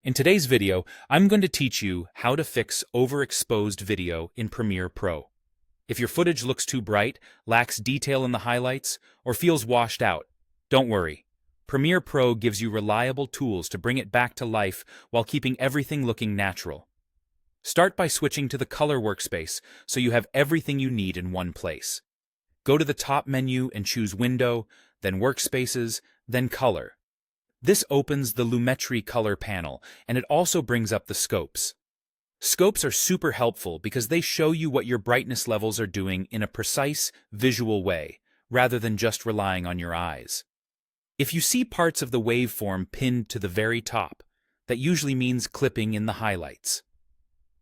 In today's video, I'm going to teach you how to fix overexposed video in Premiere Pro. If your footage looks too bright, lacks detail in the highlights, or feels washed out, don't worry. Premiere Pro gives you reliable tools to bring it back to life while keeping everything looking natural. Start by switching to the color workspace so you have everything you need in one place. Go to the top menu and choose Window, then Workspaces, then Color. This opens the Lumetri color panel, and it also brings up the scopes. Scopes are super helpful because they show you what your brightness levels are doing in a precise, visual way, rather than just relying on your eyes. If you see parts of the waveform pinned to the very top, that usually means clipping in the highlights.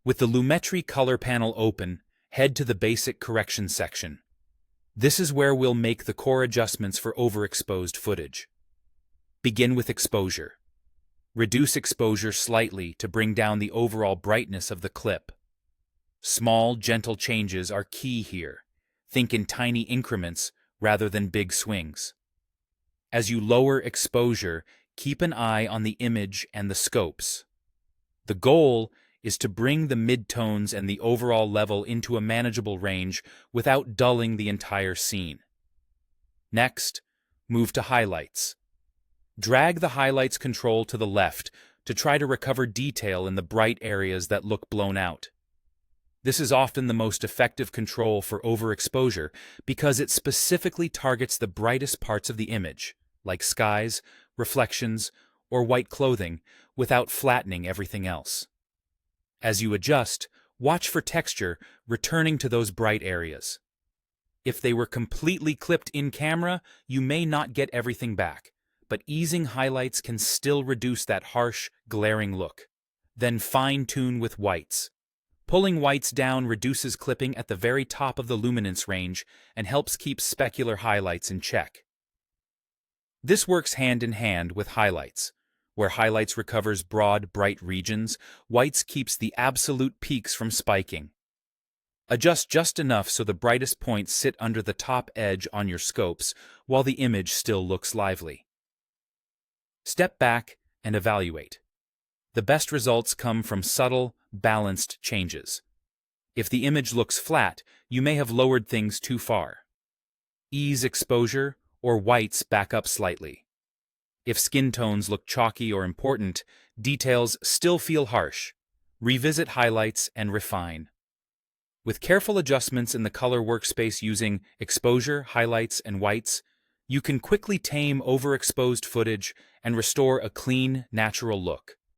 With the Lumetri color panel open, head to the Basic Correction section. This is where we'll make the core adjustments for overexposed footage. Begin with exposure. Reduce exposure slightly to bring down the overall brightness of the clip. Small, gentle changes are key here. Think in tiny increments rather than big swings. As you lower exposure, keep an eye on the image and the scopes. The goal is to bring the midtones and the overall level into a manageable range without dulling the entire scene. Next, move to highlights. Drag the highlights control to the left to try to recover detail in the bright areas that look blown out. This is often the most effective control for overexposure because it specifically targets the brightest parts of the image, like skies, reflections, or white clothing, without flattening everything else. As you adjust, watch for texture returning to those bright areas. If they were completely clipped in camera, you may not get everything back, but easing highlights can still reduce that harsh, glaring look. Then fine-tune with whites. Pulling whites down reduces clipping at the very top of the luminance range and helps keep specular highlights in check. This works hand in hand with highlights. Where highlights recovers broad, bright regions, whites keeps the absolute peaks from spiking. Adjust just enough so the brightest points sit under the top edge on your scopes while the image still looks lively. Step back and evaluate. The best results come from subtle, balanced changes. If the image looks flat, you may have lowered things too far. Ease exposure or whites back up slightly. If skin tones look chalky or important, details still feel harsh. Revisit highlights and refine. With careful adjustments in the color workspace using exposure, highlights, and whites, you can quickly tame overexposed footage and restore a clean, natural look.